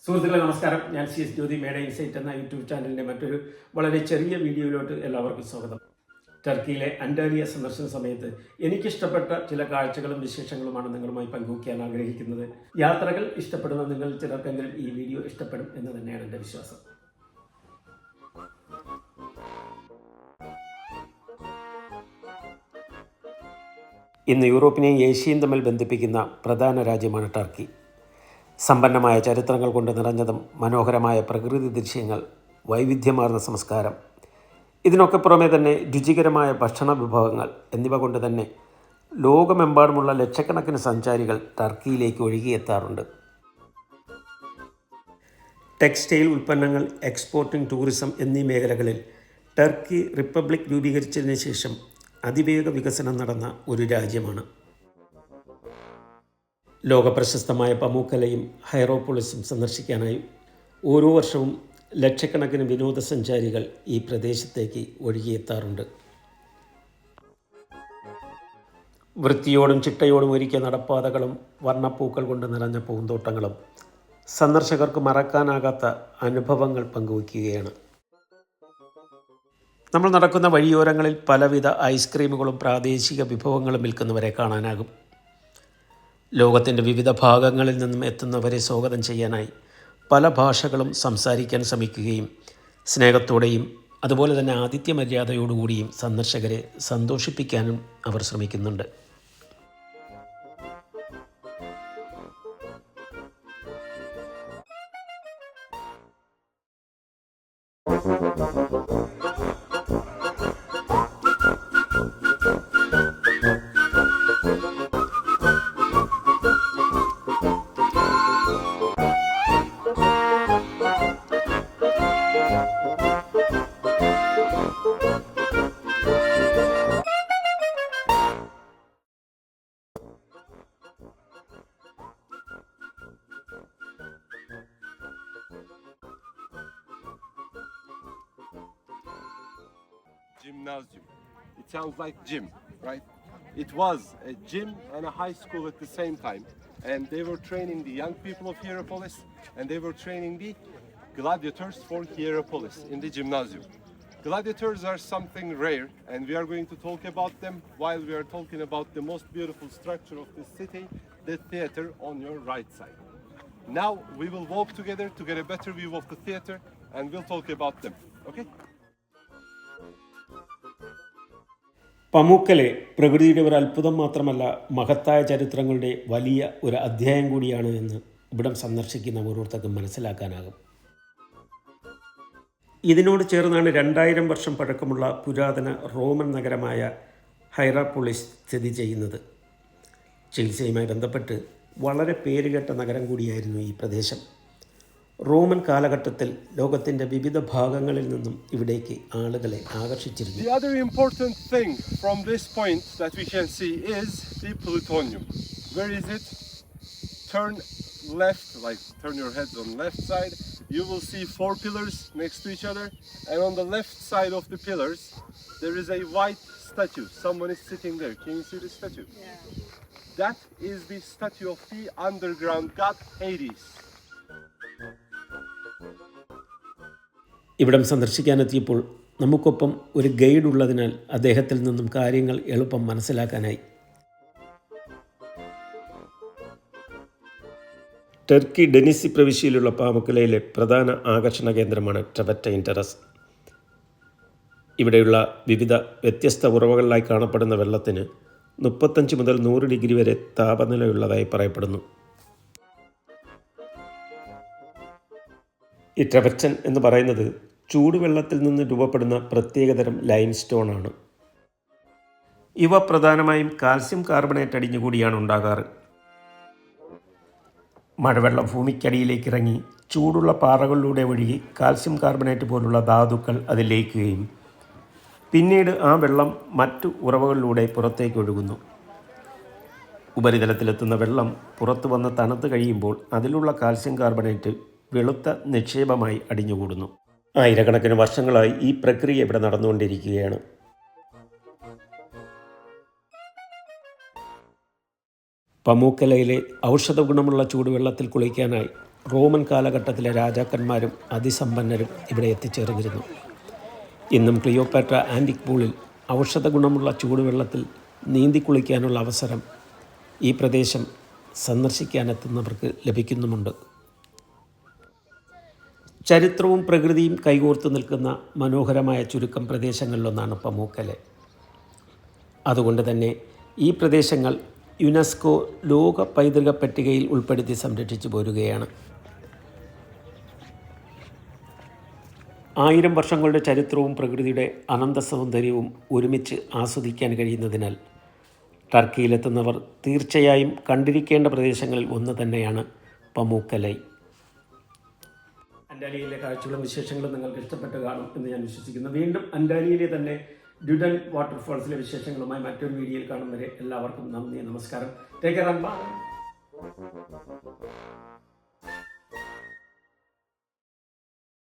സുഹൃത്തുക്കളെ നമസ്കാരം. ഞാൻ CS ജ്യോതി മേഡ ഇൻസൈറ്റ് എന്ന യൂട്യൂബ് ചാനലിൻ്റെ മറ്റൊരു വളരെ ചെറിയ വീഡിയോയിലോട്ട് എല്ലാവർക്കും സ്വാഗതം. ടർക്കിയിലെ അന്റാലിയ സന്ദർശന സമയത്ത് എനിക്കിഷ്ടപ്പെട്ട ചില കാഴ്ചകളും വിശേഷങ്ങളുമാണ് നിങ്ങളുമായി പങ്കുവയ്ക്കാൻ ആഗ്രഹിക്കുന്നത്. യാത്രകൾ ഇഷ്ടപ്പെടുന്ന നിങ്ങൾ ചിലർക്കെങ്കിലും ഈ വീഡിയോ ഇഷ്ടപ്പെടും എന്ന് തന്നെയാണ് എൻ്റെ വിശ്വാസം. ഇന്ന് യൂറോപ്പിനെയും ഏഷ്യയും തമ്മിൽ ബന്ധിപ്പിക്കുന്ന പ്രധാന രാജ്യമാണ് ടർക്കി. സമ്പന്നമായ ചരിത്രങ്ങൾ കൊണ്ട് നിറഞ്ഞതും മനോഹരമായ പ്രകൃതി ദൃശ്യങ്ങൾ, വൈവിധ്യമാർന്ന സംസ്കാരം, ഇതിനൊക്കെ പുറമെ തന്നെ രുചികരമായ ഭക്ഷണ വിഭവങ്ങൾ എന്നിവ കൊണ്ട് തന്നെ ലോകമെമ്പാടുമുള്ള ലക്ഷക്കണക്കിന് സഞ്ചാരികൾ ടർക്കിയിലേക്ക് ഒഴുകിയെത്താറുണ്ട്. ടെക്സ്റ്റൈൽ ഉൽപ്പന്നങ്ങൾ, എക്സ്പോർട്ടിംഗ്, ടൂറിസം എന്നീ മേഖലകളിൽ ടർക്കി റിപ്പബ്ലിക് രൂപീകരിച്ചതിന് ശേഷം അതിവേഗ വികസനം നടന്ന ഒരു രാജ്യമാണ്. ലോകപ്രശസ്തമായ പമൂക്കലയും ഹൈറോപോളിസും സന്ദർശിക്കാനായി ഓരോ വർഷവും ലക്ഷക്കണക്കിന് വിനോദസഞ്ചാരികൾ ഈ പ്രദേശത്തേക്ക് ഒഴുകിയെത്താറുണ്ട്. വൃത്തിയോടും ചിട്ടയോടും ഒരുക്കിയ നടപ്പാതകളും വർണ്ണപ്പൂക്കൾ കൊണ്ട് നിറഞ്ഞ പൂന്തോട്ടങ്ങളും സന്ദർശകർക്ക് മറക്കാനാകാത്ത അനുഭവങ്ങൾ പങ്കുവയ്ക്കുകയാണ്. നമ്മൾ നടക്കുന്ന വഴിയോരങ്ങളിൽ പലവിധ ഐസ്ക്രീമുകളും പ്രാദേശിക വിഭവങ്ങളും വിൽക്കുന്നവരെ കാണാനാകും. ലോകത്തിൻ്റെ വിവിധ ഭാഗങ്ങളിൽ നിന്നും എത്തുന്നവരെ സ്വാഗതം ചെയ്യാനായി പല ഭാഷകളും സംസാരിക്കാൻ ശ്രമിക്കുകയും സ്നേഹത്തോടെയും അതുപോലെ തന്നെ ആതിഥ്യ മര്യാദയോടുകൂടിയും സന്ദർശകരെ സന്തോഷിപ്പിക്കാനും അവർ ശ്രമിക്കുന്നുണ്ട്. Gymnasium. It sounds like gym, right? It was a gym and a high school at the same time, and they were training the young people of Hierapolis, and they were training the gladiators for Hierapolis in the gymnasium. Gladiators are something rare, and we are going to talk about them while we are talking about the most beautiful structure of this city, the theater on your right side. Now we will walk together to get a better view of the theater, and we'll talk about them, okay? പമൂക്കലെ പ്രകൃതിയുടെ ഒരു അത്ഭുതം മാത്രമല്ല, മഹത്തായ ചരിത്രങ്ങളുടെ വലിയ ഒരു അധ്യായം കൂടിയാണ് എന്ന് ഇവിടം സന്ദർശിക്കുന്ന ഓരോരുത്തർക്കും മനസ്സിലാക്കാനാകും. ഇതിനോട് ചേർന്നാണ് 2000 വർഷം പഴക്കമുള്ള പുരാതന റോമൻ നഗരമായ ഹൈറാപോളിസ് സ്ഥിതി ചെയ്യുന്നത്. ചികിത്സയുമായി ബന്ധപ്പെട്ട് വളരെ പേരുകേട്ട നഗരം കൂടിയായിരുന്നു ഈ പ്രദേശം. റോമൻ കാലഘട്ടത്തിൽ ലോകത്തിൻ്റെ വിവിധ ഭാഗങ്ങളിൽ നിന്നും ഇവിടേക്ക് ആളുകളെ ആകർഷിച്ചിരുന്നു. The other important thing from this point that we can see is the plutonium. Where is it? Turn left, like turn your heads on left side. You will see 4 pillars next to each other, and on the left side of the pillars there is a white statue. Someone is sitting there. Can you see the statue? Yeah. That is the statue of the underground god Hades. ഇവിടം സന്ദർശിക്കാനെത്തിയപ്പോൾ നമുക്കൊപ്പം ഒരു guide ഉള്ളതിനാൽ അദ്ദേഹത്തിൽ നിന്നും കാര്യങ്ങൾ എളുപ്പം മനസ്സിലാക്കാനായി. Turkey ഡെനിസി പ്രവിശ്യയിലുള്ള പാമുക്കലയിലെ പ്രധാന ആകർഷണ കേന്ദ്രമാണ് ട്രെവറ്റൈൻ ടെറസ്. ഇവിടെയുള്ള വിവിധ വ്യത്യസ്ത ഉറവകളിലായി കാണപ്പെടുന്ന വെള്ളത്തിന് 35 മുതൽ 100 ഡിഗ്രി വരെ താപനിലയുള്ളതായി പറയപ്പെടുന്നു. ഈ ട്രെവറ്റൻ എന്ന് പറയുന്നത് ചൂടുവെള്ളത്തിൽ നിന്ന് രൂപപ്പെടുന്ന പ്രത്യേകതരം ലൈം സ്റ്റോൺ ആണ്. ഇവ പ്രധാനമായും കാൽസ്യം കാർബണേറ്റ് അടിഞ്ഞുകൂടിയാണ് ഉണ്ടാകാറ്. മഴവെള്ളം ഭൂമിക്കടിയിലേക്ക് ഇറങ്ങി ചൂടുള്ള പാറകളിലൂടെ ഒഴുകി കാൽസ്യം കാർബണേറ്റ് പോലുള്ള ധാതുക്കൾ അതിൽ ലയിക്കുകയും പിന്നീട് ആ വെള്ളം മറ്റു ഉറവകളിലൂടെ പുറത്തേക്ക് ഒഴുകുന്നു. ഉപരിതലത്തിലെത്തുന്ന വെള്ളം പുറത്തു വന്ന് തണുത്ത് കഴിയുമ്പോൾ അതിലുള്ള കാൽസ്യം കാർബണേറ്റ് വെളുത്ത നിക്ഷേപമായി അടിഞ്ഞുകൂടുന്നു. ആയിരക്കണക്കിന് വർഷങ്ങളായി ഈ പ്രക്രിയ ഇവിടെ നടന്നുകൊണ്ടിരിക്കുകയാണ്. പമൂക്കലയിലെ ഔഷധ ഗുണമുള്ള ചൂടുവെള്ളത്തിൽ കുളിക്കാനായി റോമൻ കാലഘട്ടത്തിലെ രാജാക്കന്മാരും അതിസമ്പന്നരും ഇവിടെ എത്തിച്ചേർന്നിരുന്നു. ഇന്നും ക്ലിയോപാട്ര ആൻറ്റിക് പൂളിൽ ഔഷധ ഗുണമുള്ള ചൂടുവെള്ളത്തിൽ നീന്തിക്കുളിക്കാനുള്ള അവസരം ഈ പ്രദേശം സന്ദർശിക്കാനെത്തുന്നവർക്ക് ലഭിക്കുന്നുമുണ്ട്. ചരിത്രവും പ്രകൃതിയും കൈകോർത്തു നിൽക്കുന്ന മനോഹരമായ ചുരുക്കം പ്രദേശങ്ങളിലൊന്നാണ് പമൂക്കലെ. അതുകൊണ്ട് തന്നെ ഈ പ്രദേശങ്ങൾ യുനെസ്കോ ലോക പൈതൃക പട്ടികയിൽ ഉൾപ്പെടുത്തി സംരക്ഷിച്ചു പോരുകയാണ്. 1000 വർഷങ്ങളുടെ ചരിത്രവും പ്രകൃതിയുടെ അനന്ത സൗന്ദര്യവും ഒരുമിച്ച് ആസ്വദിക്കാൻ കഴിയുന്നതിനാൽ ടർക്കിയിലെത്തുന്നവർ തീർച്ചയായും കണ്ടിരിക്കേണ്ട പ്രദേശങ്ങളിൽ ഒന്ന് തന്നെയാണ് പമൂക്കലൈ. അന്റാലിയയിലെ കാഴ്ചകളും വിശേഷങ്ങളും നിങ്ങൾക്ക് ഇഷ്ടപ്പെട്ട് കാണും എന്ന് ഞാൻ വിശ്വസിക്കുന്നു. വീണ്ടും അന്റാലിയയിലെ തന്നെ ഡ്യുഡൻ വാട്ടർഫാൾസിലെ വിശേഷങ്ങളുമായി മറ്റൊരു വീഡിയോയിൽ കാണും വരെ എല്ലാവർക്കും നന്ദി, നമസ്കാരം. Take care and by.